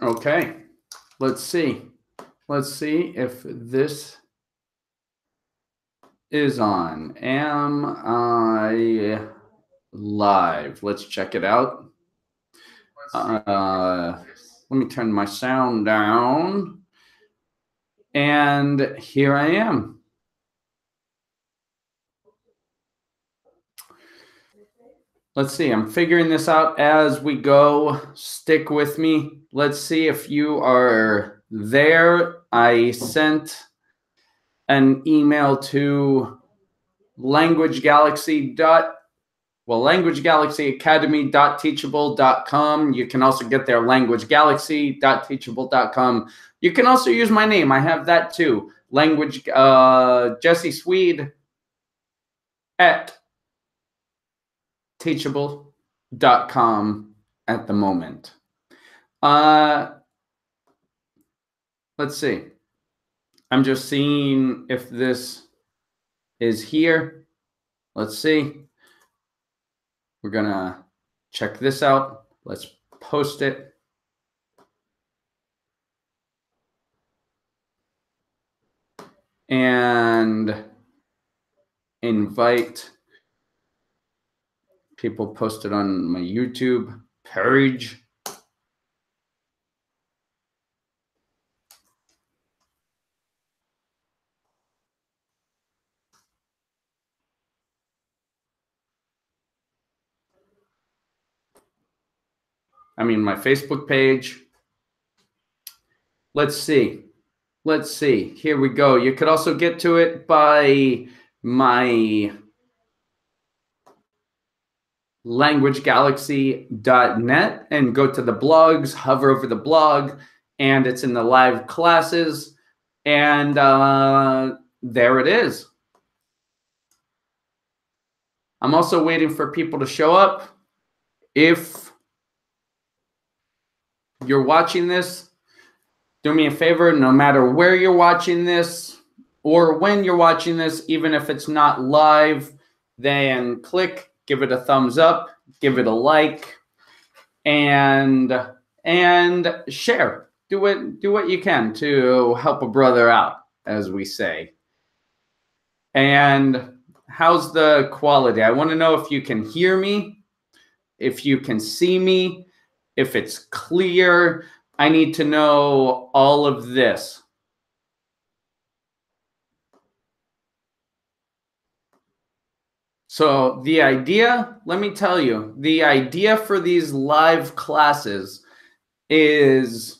Okay, let's see. Let's see if this is on. Am I live? Let's check it out. Let me turn my sound down. And here I am. Let's see. I'm figuring this out as we go. Stick with me. Let's see if you are there. I sent an email to languagegalaxyacademy.teachable.com. You can also get there languagegalaxy.teachable.com. You can also use my name. I have that too. Jesse Swede at teachable.com at the moment. Let's see. I'm just seeing if this is here. Let's see. We're going to check this out. Let's post it. And invite people. Post it on my YouTube page. I mean, my Facebook page. Let's see. Let's see. Here we go. You could also get to it by my languagegalaxy.net and go to the blogs, hover over the blog, and it's in the live classes. And there it is. I'm also waiting for people to show up. If you're watching this, do me a favor, no matter where you're watching this or when you're watching this, even if it's not live, then click, give it a thumbs up, give it a like, and share. Do what you can to help a brother out, as we say. And how's the quality? I want to know if you can hear me, if you can see me, if it's clear. I need to know all of this. So the idea, let me tell you, the idea for these live classes is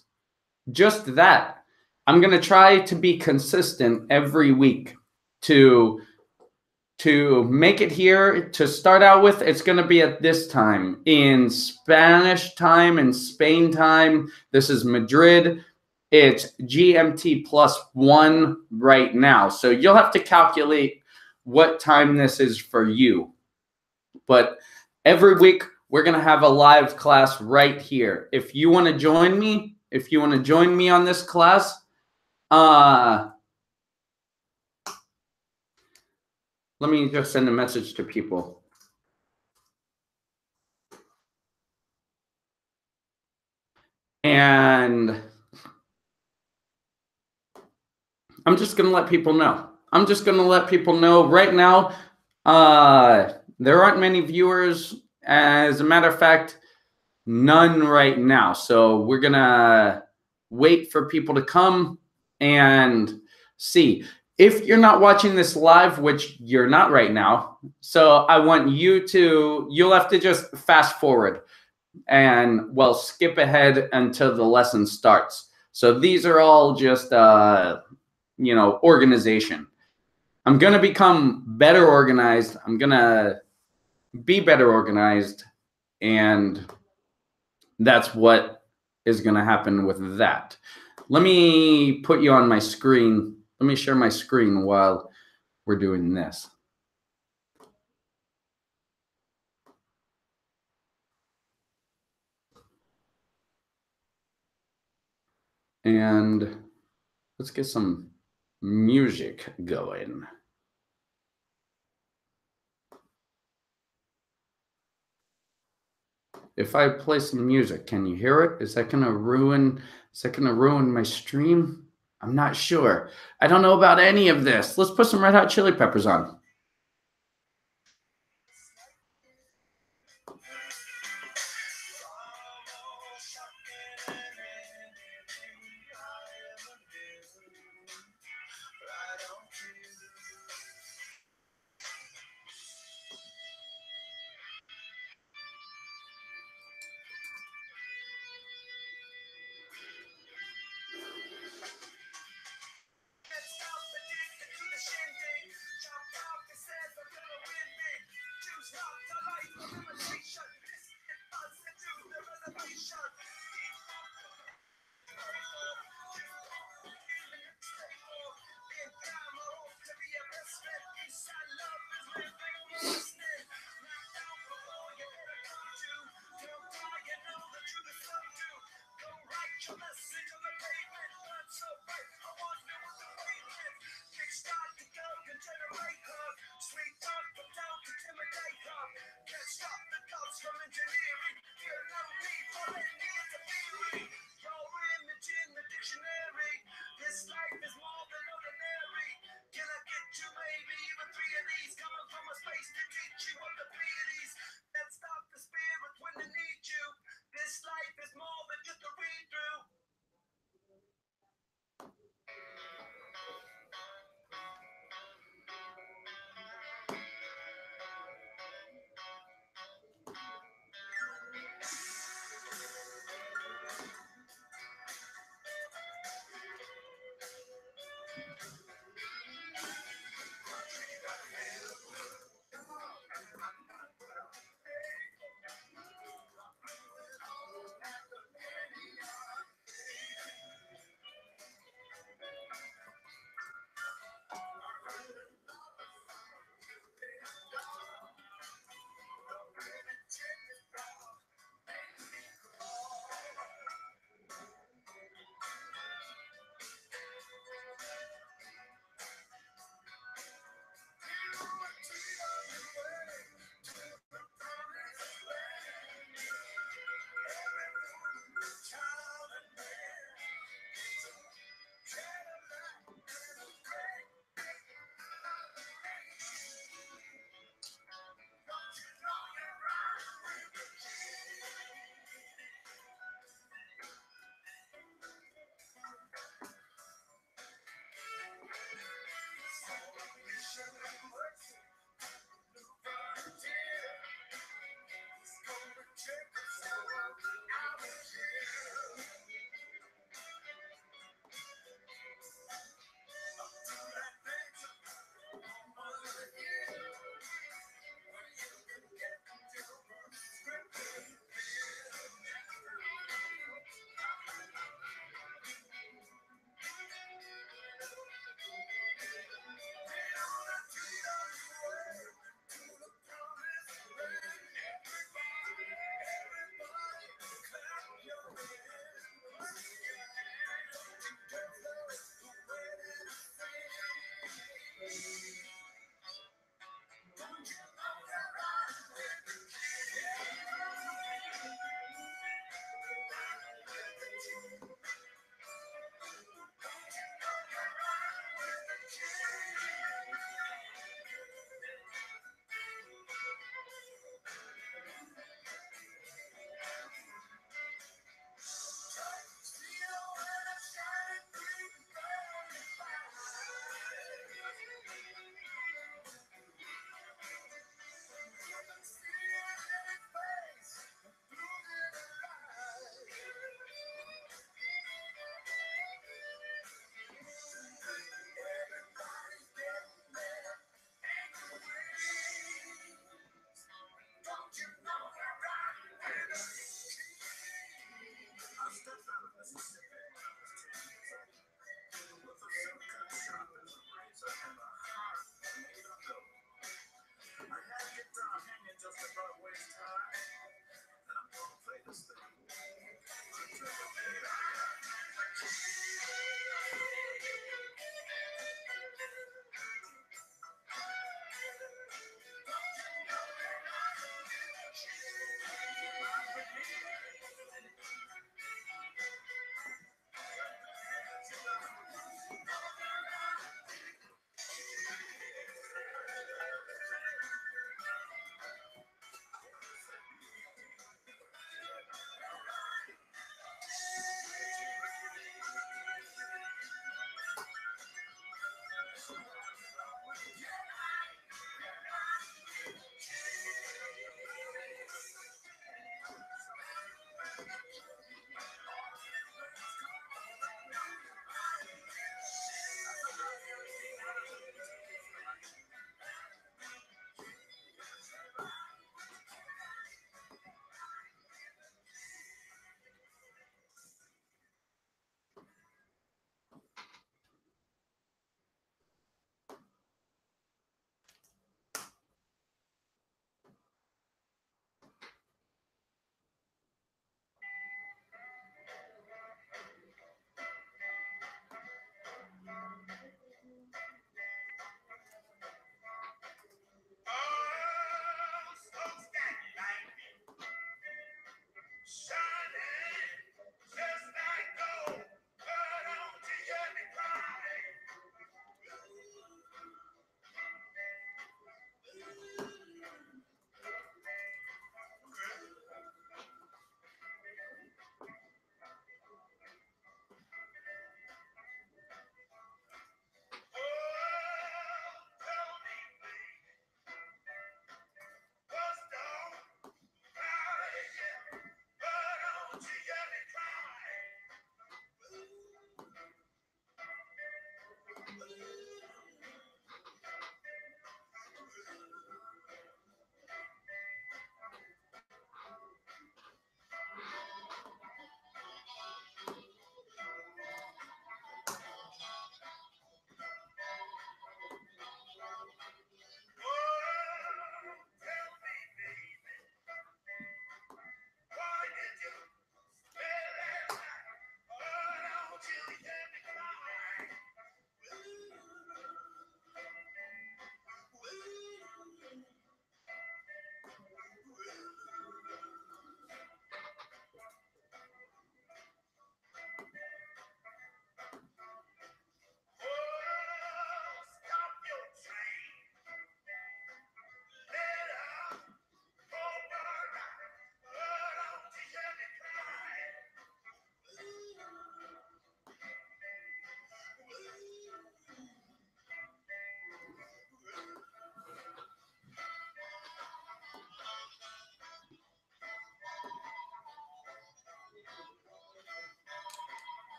just that. I'm going to try to be consistent every week to make it here. To start out with, it's going to be at this time in Spanish time and Spain time. This is Madrid. It's GMT +1 right now. So you'll have to calculate what time this is for you. But every week, we're going to have a live class right here. If you want to join me, on this class, let me just send a message to people. And I'm just going to let people know. Right now, there aren't many viewers. As a matter of fact, none right now. So we're going to wait for people to come and see. If you're not watching this live, which you're not right now, so I want you'll have to just fast forward and, well, skip ahead until the lesson starts. So these are all just, organization. I'm going to become better organized. I'm going to be better organized. And that's what is going to happen with that. Let me put you on my screen. Let me share my screen while we're doing this. And let's get some music going. If I play some music, can you hear it? Is that gonna ruin my stream? I'm not sure. I don't know about any of this. Let's put some Red Hot Chili Peppers on.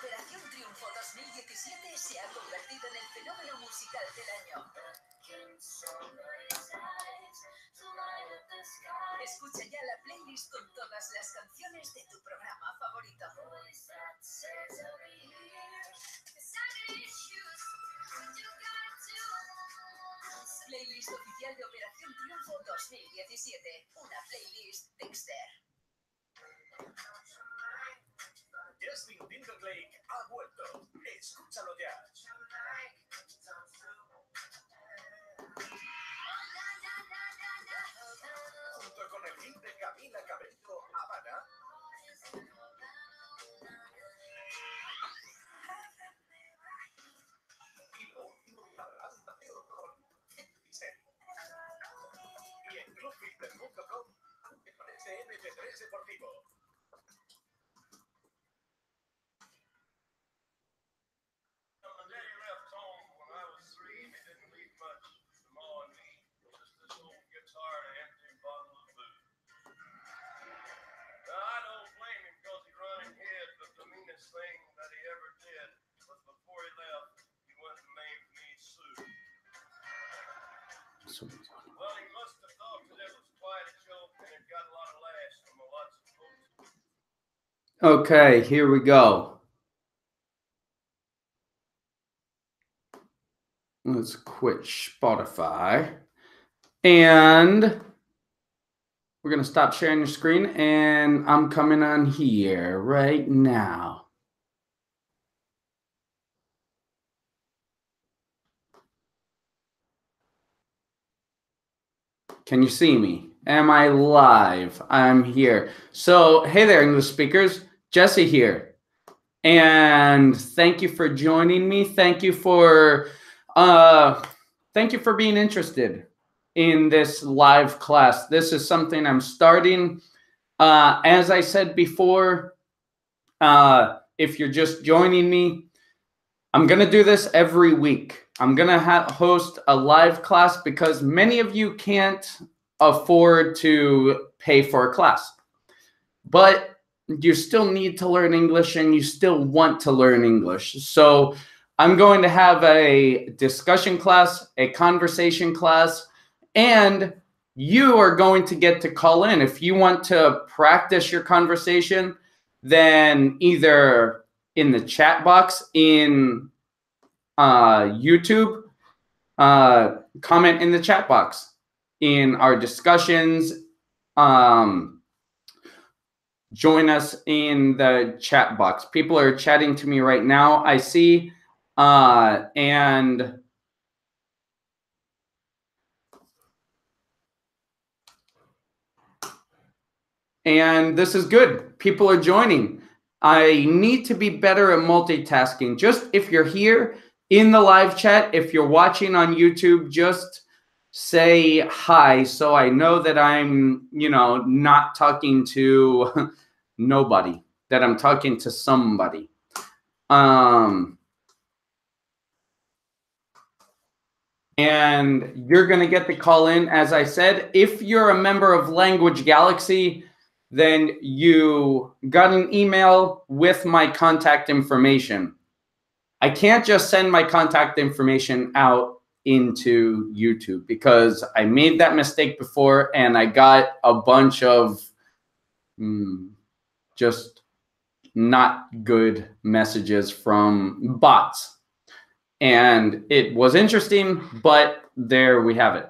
Operación Triunfo 2017 se ha convertido en el fenómeno musical del año. Escucha ya la playlist con todas las canciones de tu programa favorito. Playlist oficial de Operación Triunfo 2017. Una playlist Dexter. Justin Timberlake ha vuelto. Escúchalo ya. Junto con el hit de Camila Cabello, Habana. Y lo último, la banda de horror. Y en clubfilter.com te parece MP3 Deportivo. Well, he must have thought that it was quite a joke and it got a lot of laughs from lots of folks. Okay, here we go. Let's quit Spotify. And we're going to stop sharing your screen. And I'm coming on here right now. Can you see me? Am I live? I'm here. So, hey there, English speakers. Jesse here. And thank you for joining me. Thank you for being interested in this live class. This is something I'm starting. As I said before, if you're just joining me, I'm going to do this every week. I'm going to host a live class because many of you can't afford to pay for a class. But you still need to learn English and you still want to learn English. So I'm going to have a discussion class, a conversation class, and you are going to get to call in. If you want to practice your conversation, then either in the chat box in YouTube, comment in the chat box in our discussions. Join us in the chat box. People are chatting to me right now, I see. And this is good. People are joining. I need to be better at multitasking. Just if you're here in the live chat, if you're watching on YouTube, just say hi so I know that I'm, not talking to nobody, that I'm talking to somebody. And you're going to get the call in, as I said. If you're a member of Language Galaxy, then you got an email with my contact information. I can't just send my contact information out into YouTube because I made that mistake before and I got a bunch of just not good messages from bots. And it was interesting, but there we have it.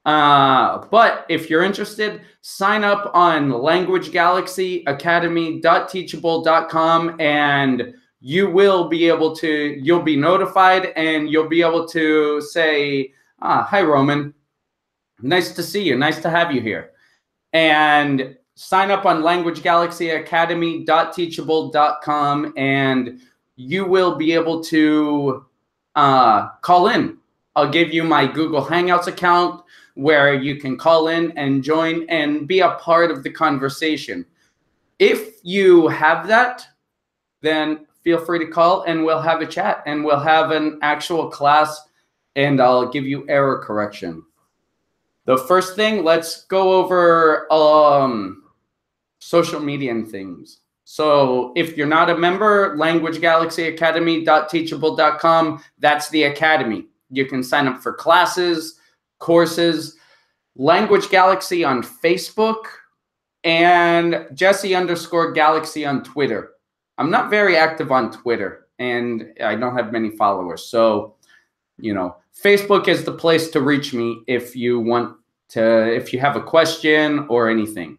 But if you're interested, sign up on Language Galaxy Academy.teachable.com and you will be able to, you'll be notified and you'll be able to say, hi, Roman. Nice to see you. Nice to have you here. And sign up on Language Galaxy Academy.teachable.com and you will be able to call in. I'll give you my Google Hangouts account where you can call in and join and be a part of the conversation. If you have that, then feel free to call and we'll have a chat and we'll have an actual class and I'll give you error correction. The first thing, let's go over social media and things. So if you're not a member, languagegalaxyacademy.teachable.com, that's the academy. You can sign up for classes, courses, Language Galaxy on Facebook, and Jesse_Galaxy on Twitter. I'm not very active on Twitter, and I don't have many followers. So, you know, Facebook is the place to reach me if you have a question or anything.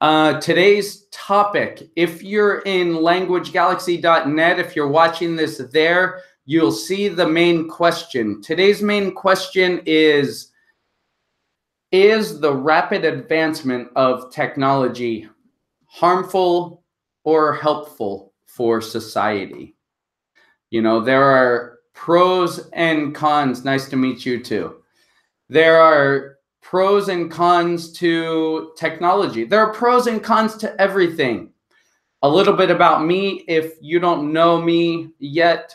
Today's topic, if you're in languagegalaxy.net, if you're watching this there, you'll see the main question. Today's main question is the rapid advancement of technology harmful or helpful for society? You know, there are pros and cons. Nice to meet you too. There are pros and cons to technology. There are pros and cons to everything. A little bit about me, if you don't know me yet,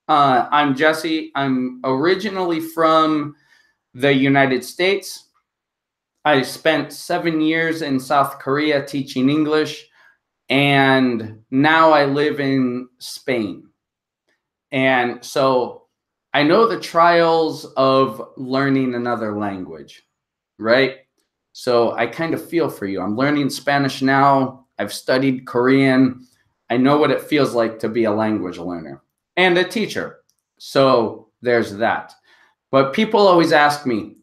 I'm Jesse. I'm originally from the United States. I spent 7 years in South Korea teaching English, and now I live in Spain. And so I know the trials of learning another language, right? So I kind of feel for you. I'm learning Spanish now. I've studied Korean. I know what it feels like to be a language learner and a teacher. So there's that. But people always ask me,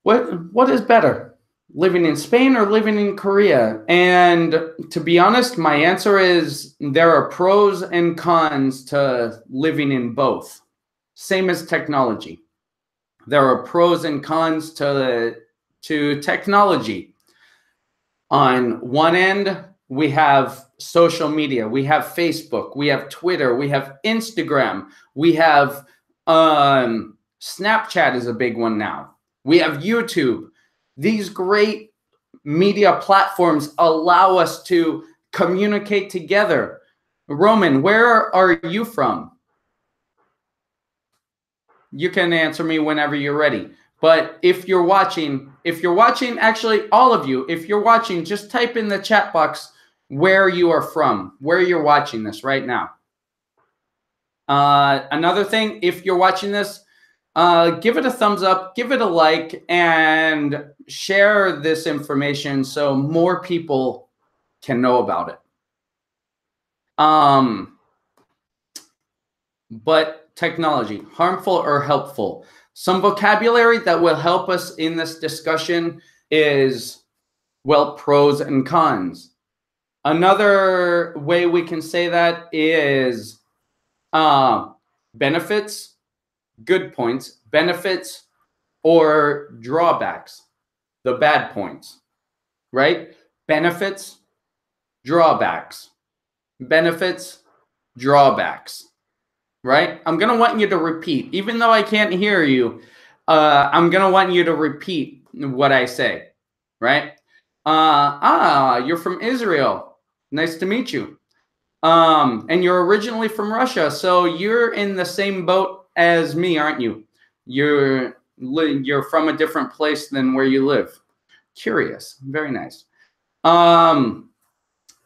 what is better, living in Spain or living in Korea? And to be honest, my answer is there are pros and cons to living in both. Same as technology. There are pros and cons to technology. On one end, we have social media. We have Facebook. We have Twitter. We have Instagram. We have Snapchat is a big one now. We have YouTube. These great media platforms allow us to communicate together. Roman, where are you from? You can answer me whenever you're ready. But if you're watching, actually all of you, if you're watching, just type in the chat box where you are from, where you're watching this right now. Another thing, if you're watching this, give it a thumbs up, give it a like, and share this information so more people can know about it. But technology, harmful or helpful? Some vocabulary that will help us in this discussion is, well, pros and cons. Another way we can say that is benefits, good points, benefits, or drawbacks, the bad points, right? Benefits, drawbacks, benefits, drawbacks, right? I'm going to want you to repeat. Even though I can't hear you, I'm going to want you to repeat what I say, right? You're from Israel. Nice to meet you. And you're originally from Russia, so you're in the same boat as me, aren't you? You're from a different place than where you live. Curious. Very nice.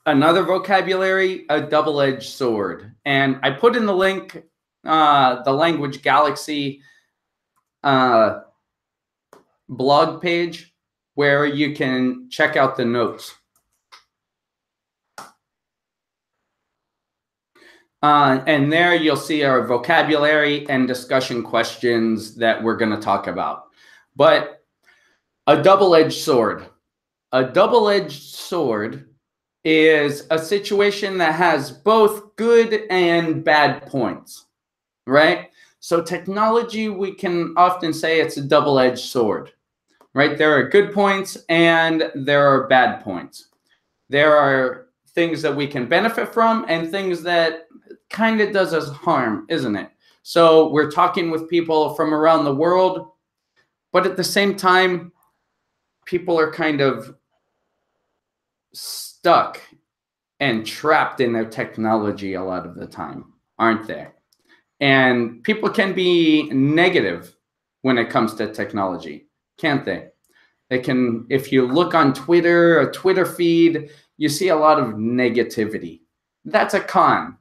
Another vocabulary, a double-edged sword. And I put in the link, the Language Galaxy blog page where you can check out the notes. And there you'll see our vocabulary and discussion questions that we're going to talk about. But a double-edged sword. A double-edged sword is a situation that has both good and bad points, right? So technology, we can often say it's a double-edged sword, right? There are good points and there are bad points. There are things that we can benefit from and things that kind of does us harm, isn't it? So we're talking with people from around the world, but at the same time, people are kind of stuck and trapped in their technology a lot of the time, aren't they? And people can be negative when it comes to technology, can't they? It can, if you look on Twitter, a Twitter feed, you see a lot of negativity. That's a con.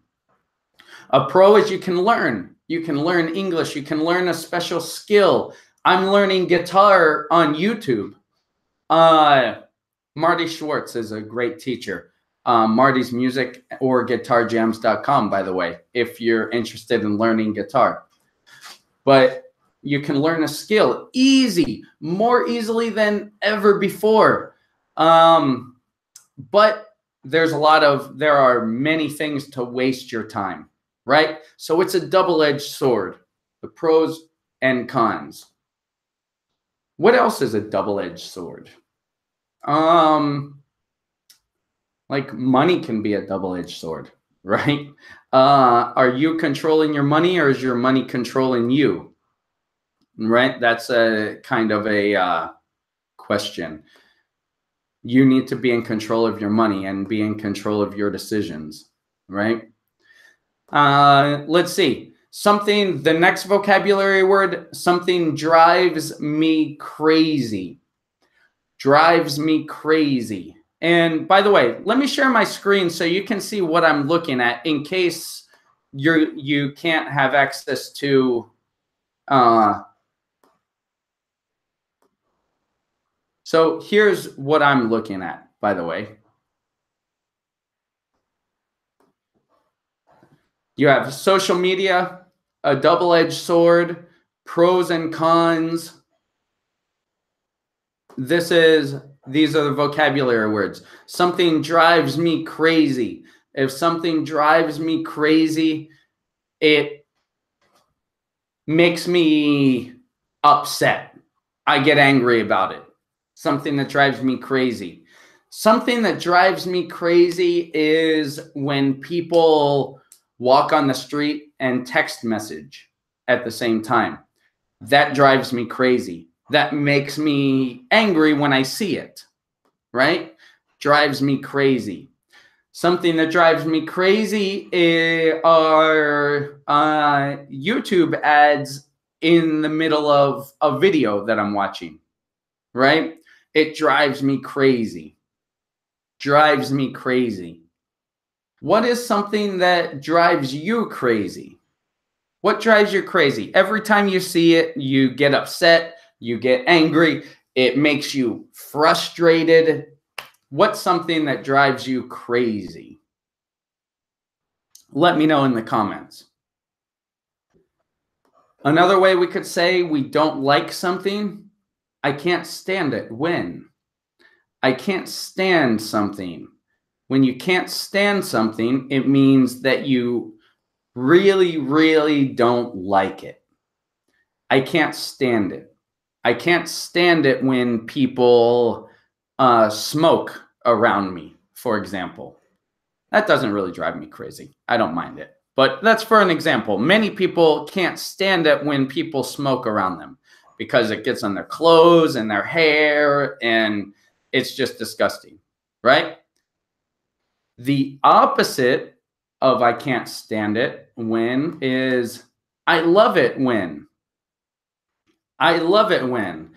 A pro is you can learn. You can learn English. You can learn a special skill. I'm learning guitar on YouTube. Marty Schwartz is a great teacher. Marty's Music or GuitarJams.com, by the way, if you're interested in learning guitar. But you can learn a skill more easily than ever before. But there are many things to waste your time, right? So it's a double-edged sword, the pros and cons. What else is a double-edged sword? Like money can be a double-edged sword, right? Are you controlling your money or is your money controlling you? Right? That's a kind of a question. You need to be in control of your money and be in control of your decisions, right? Let's see. The next vocabulary word, something drives me crazy. Drives me crazy. And by the way, let me share my screen so you can see what I'm looking at in case you can't have access to so here's what I'm looking at, by the way. You have social media, a double-edged sword, pros and cons. These are the vocabulary words. Something drives me crazy. If something drives me crazy, it makes me upset. I get angry about it. Something that drives me crazy. Something that drives me crazy is when people walk on the street and text message at the same time. That drives me crazy. That makes me angry when I see it, right? Drives me crazy. Something that drives me crazy are YouTube ads in the middle of a video that I'm watching, right? It drives me crazy. Drives me crazy. What is something that drives you crazy? What drives you crazy? Every time you see it, you get upset, you get angry, it makes you frustrated. What's something that drives you crazy? Let me know in the comments. Another way we could say we don't like something, I can't stand it. When? I can't stand something. When you can't stand something, it means that you really, really don't like it. I can't stand it. I can't stand it when people smoke around me, for example. That doesn't really drive me crazy. I don't mind it. But that's for an example. Many people can't stand it when people smoke around them because it gets on their clothes and their hair, and it's just disgusting, right? The opposite of I can't stand it when is I love it when. I love it when.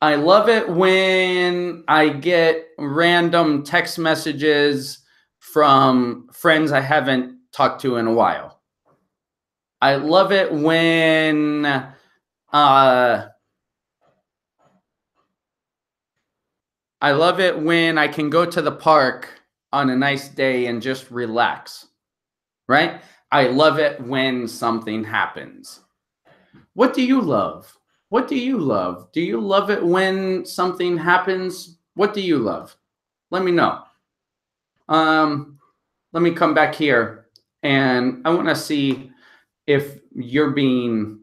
I love it when I get random text messages from friends I haven't talked to in a while. I love it when I can go to the park on a nice day and just relax, right? I love it when something happens. What do you love? What do you love? Do you love it when something happens? What do you love? Let me know. Let me come back here and I want to see if you're being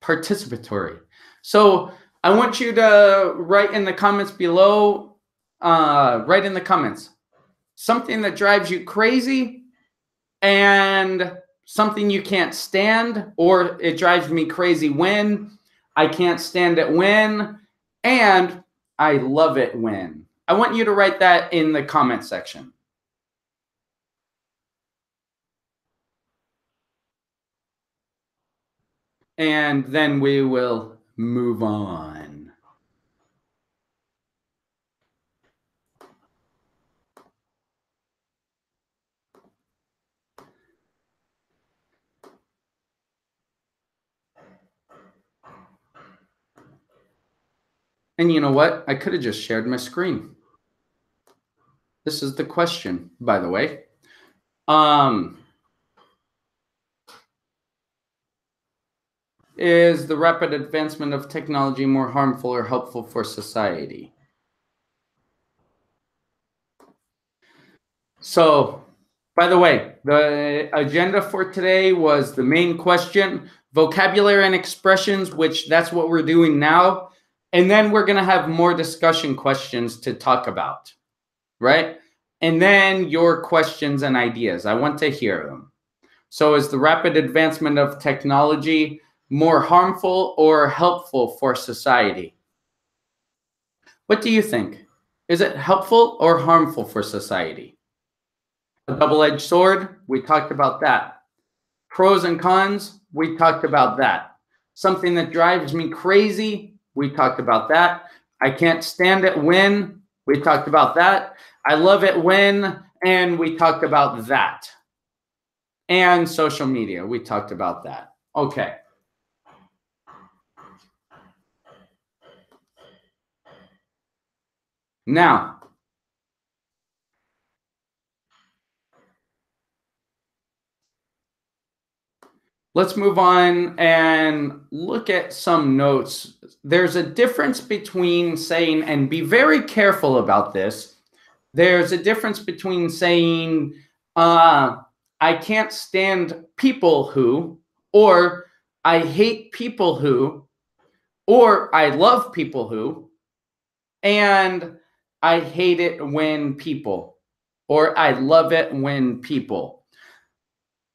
participatory. So I want you to write in the comments below, write in the comments, something that drives you crazy and something you can't stand, or it drives me crazy when, I can't stand it when, and I love it when. I want you to write that in the comment section. And then we will move on. And you know what? I could have just shared my screen. This is the question, by the way. Is the rapid advancement of technology more harmful or helpful for society? So, by the way, the agenda for today was the main question, vocabulary and expressions, which that's what we're doing now. And then we're going to have more discussion questions to talk about, right? And then your questions and ideas. I want to hear them. So is the rapid advancement of technology more harmful or helpful for society? What do you think? Is it helpful or harmful for society? A double-edged sword, we talked about that. Pros and cons, we talked about that. Something that drives me crazy, we talked about that. I can't stand it when, we talked about that. I love it when, and we talked about that. And social media, we talked about that. Okay. Now, let's move on and look at some notes. There's a difference between saying, and be very careful about this. There's a difference between saying, I can't stand people who, or I hate people who, or I love people who, and I hate it when people, or I love it when people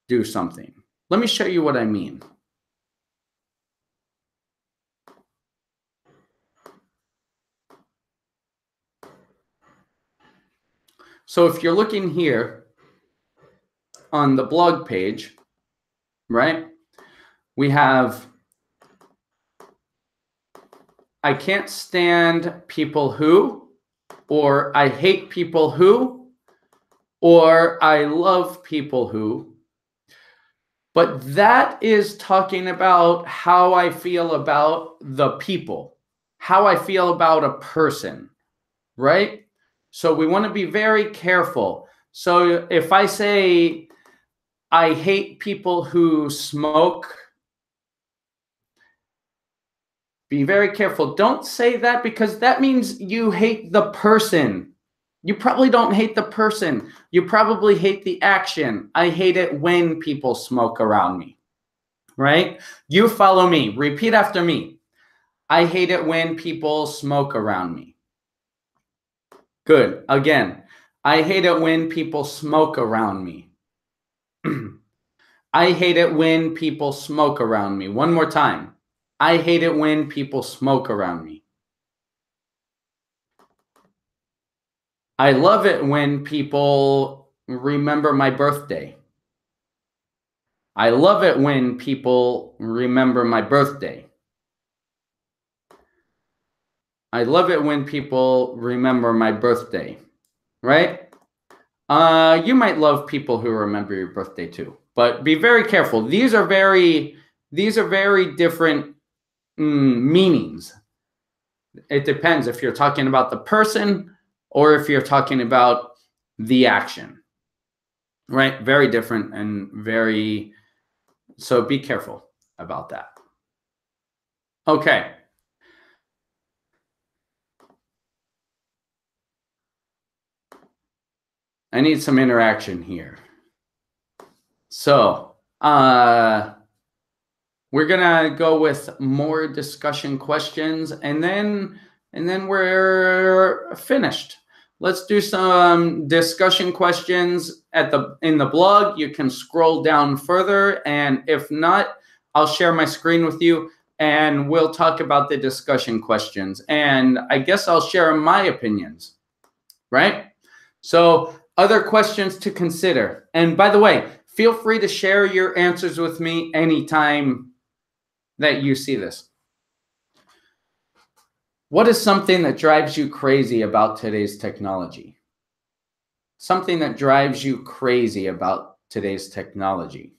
do something. Let me show you what I mean. So if you're looking here on the blog page, right, we have, I can't stand people who, or I hate people who, or I love people who. But that is talking about how I feel about the people, how I feel about a person, right? So we want to be very careful. So if I say, I hate people who smoke, be very careful. Don't say that because that means you hate the person. You probably don't hate the person. You probably hate the action. I hate it when people smoke around me, right? You follow me. Repeat after me. I hate it when people smoke around me. Good. Again, I hate it when people smoke around me. I hate it when people smoke around me. One more time. I hate it when people smoke around me. I love it when people remember my birthday. I love it when people remember my birthday. I love it when people remember my birthday, right? You might love people who remember your birthday too, but be very careful. These are very different meanings. It depends if you're talking about the person or if you're talking about the action, right? Very different and very, so be careful about that. Okay. I need some interaction here. So, we're gonna go with more discussion questions and then we're finished. Let's do some discussion questions in the blog. You can scroll down further, and if not, I'll share my screen with you and we'll talk about the discussion questions. And I guess I'll share my opinions, right? So other questions to consider. And by the way, feel free to share your answers with me anytime that you see this. What is something that drives you crazy about today's technology? Something that drives you crazy about today's technology.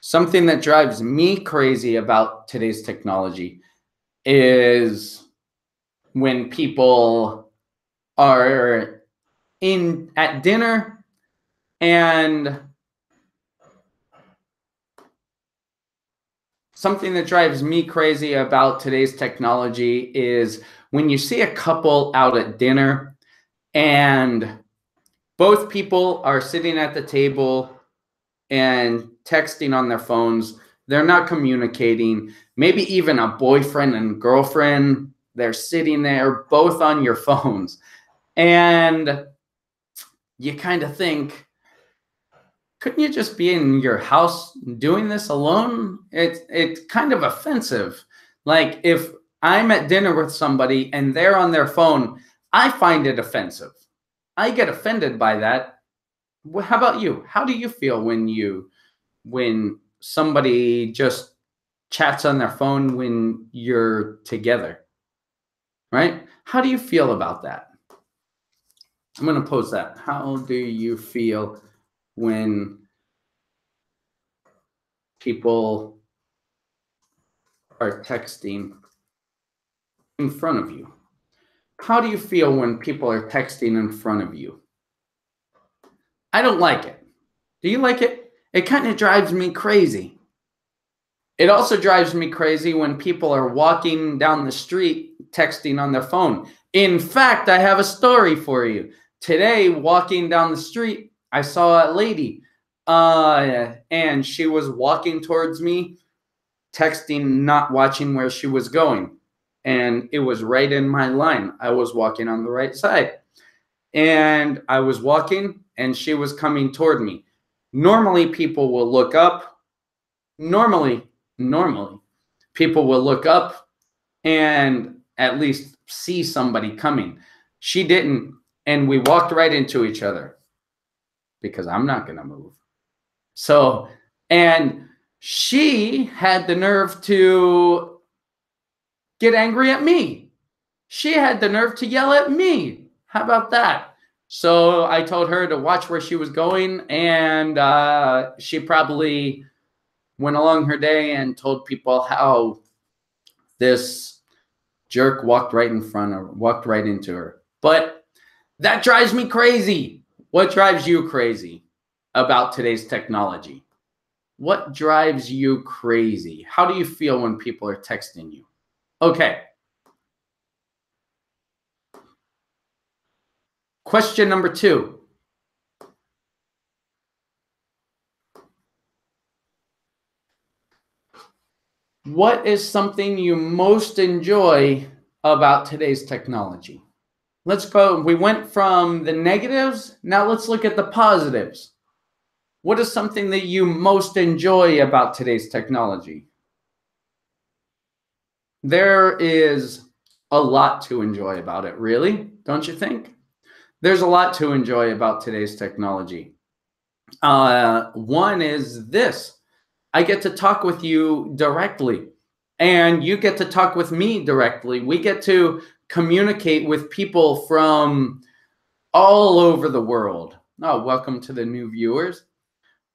Something that drives me crazy about today's technology is when people are at dinner, and something that drives me crazy about today's technology is when you see a couple out at dinner and both people are sitting at the table and texting on their phones. They're not communicating. Maybe even a boyfriend and girlfriend, they're sitting there both on your phones. And you kind of think, couldn't you just be in your house doing this alone? It's kind of offensive. Like if I'm at dinner with somebody and they're on their phone, I find it offensive. I get offended by that. How about you? How do you feel when somebody just chats on their phone when you're together? Right? How do you feel about that? I'm going to pose that. How do you feel when people are texting in front of you? How do you feel when people are texting in front of you? I don't like it. Do you like it? It kind of drives me crazy. It also drives me crazy when people are walking down the street texting on their phone. In fact, I have a story for you. Today, walking down the street, I saw a lady, and she was walking towards me, texting, not watching where she was going. And it was right in my line. I was walking on the right side. And I was walking, and she was coming toward me. Normally, people will look up. Normally, people will look up and at least see somebody coming. She didn't, and we walked right into each other because I'm not going to move. So, and she had the nerve to get angry at me. She had the nerve to yell at me. How about that? So I told her to watch where she was going, and she probably went along her day and told people how this jerk walked right into her. But that drives me crazy. What drives you crazy about today's technology? What drives you crazy? How do you feel when people are texting you? Okay. Question number 2. What is something you most enjoy about today's technology? Let's go. We went from the negatives. Now let's look at the positives. What is something that you most enjoy about today's technology? There is a lot to enjoy about it, really, don't you think? There's a lot to enjoy about today's technology. One is this. I get to talk with you directly, and you get to talk with me directly. We get to communicate with people from all over the world. Oh, welcome to the new viewers.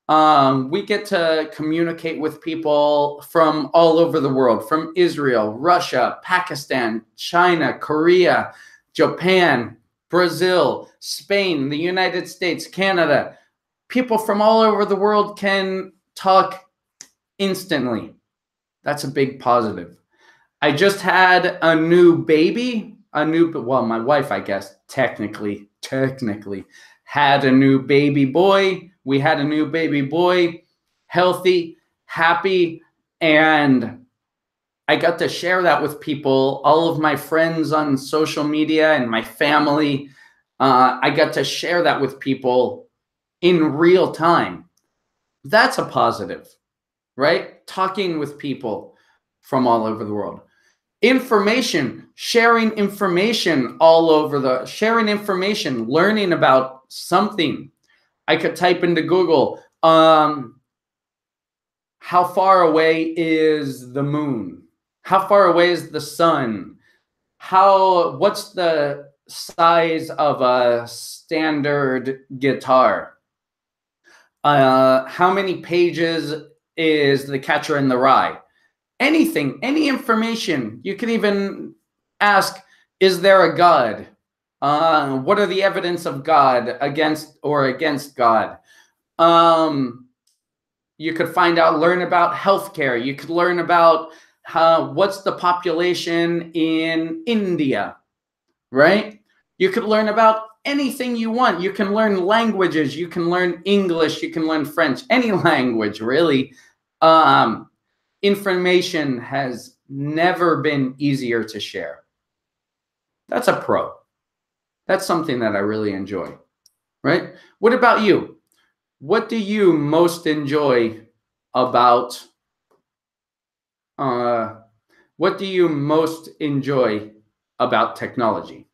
We get to communicate with people from all over the world, from Israel, Russia, Pakistan, China, Korea, Japan, Brazil, Spain, the United States, Canada. People from all over the world can talk instantly. That's a big positive. I just had a new baby, well, my wife, I guess, technically had a new baby boy. We had a new baby boy, healthy, happy, and I got to share that with people, all of my friends on social media and my family. I got to share that with people in real time. That's a positive, right? Talking with people from all over the world. Information, sharing information sharing information, learning about something. I could type into Google, how far away is the moon? How far away is the sun? What's the size of a standard guitar? How many pages is The Catcher in the Rye? Anything, any information. You can even ask, Is there a God? What are the evidence of God against God? You could learn about healthcare. You could learn about what's the population in India, right? You could learn about anything you want. You can learn languages. You can learn English. You can learn French, any language, really. Information has never been easier to share. That's a pro. That's something that I really enjoy, right? What about you? What do you most enjoy about what do you most enjoy about technology?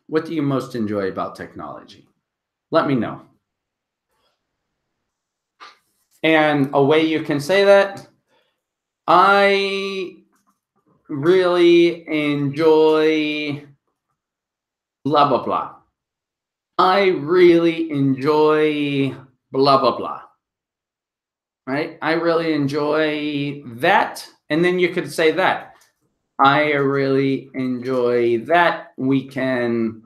What do you most enjoy about technology? Let me know. And a way you can say that, I really enjoy blah, blah, blah. I really enjoy blah, blah, blah. Right? I really enjoy that. And then you could say that. I really enjoy that. We can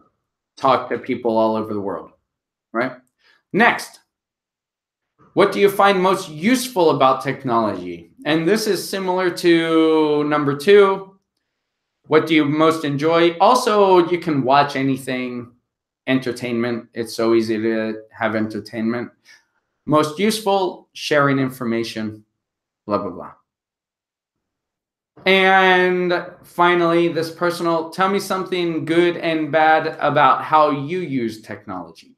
talk to people all over the world, right? Next, what do you find most useful about technology? And this is similar to number 2. What do you most enjoy? Also, you can watch anything, entertainment. It's so easy to have entertainment. Most useful, sharing information, blah, blah, blah. And finally, this personal, tell me something good and bad about how you use technology.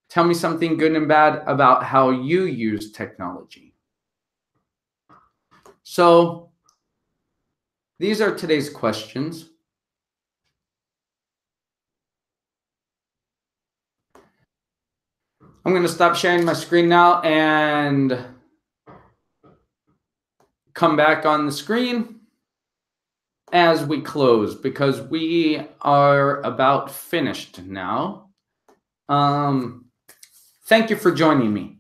Tell me something good and bad about how you use technology. So these are today's questions. I'm going to stop sharing my screen now and come back on the screen as we close, because we are about finished now. Thank you for joining me.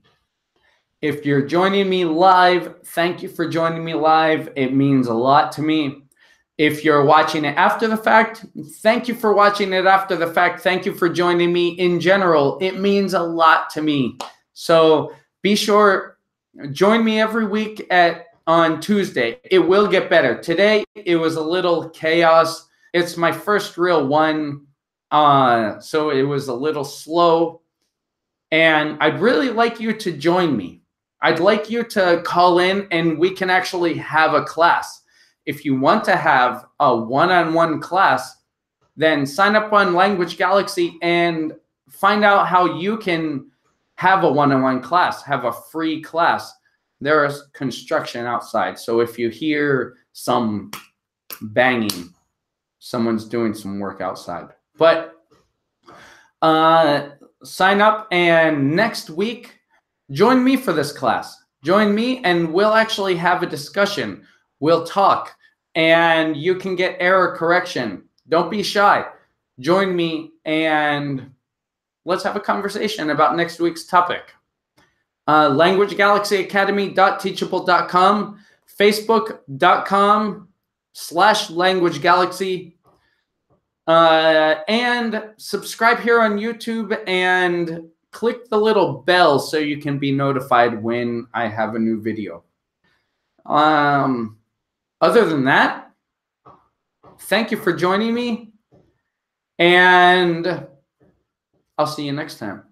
If you're joining me live, thank you for joining me live. It means a lot to me. If you're watching it after the fact, thank you for watching it after the fact. Thank you for joining me in general. It means a lot to me. So be sure, join me every week on Tuesday. It will get better. Today, it was a little chaos. It's my first real one, so it was a little slow. And I'd really like you to join me. I'd like you to call in and we can actually have a class. If you want to have a one-on-one class, then sign up on Language Galaxy and find out how you can have a one-on-one class, have a free class. There is construction outside. So if you hear some banging, someone's doing some work outside. But sign up, and next week, join me for this class. Join me and we'll actually have a discussion. We'll talk and you can get error correction. Don't be shy. Join me and let's have a conversation about next week's topic. LanguageGalaxyAcademy.teachable.com, Facebook.com/LanguageGalaxy. And subscribe here on YouTube and click the little bell so you can be notified when I have a new video. Other than that, thank you for joining me, and I'll see you next time.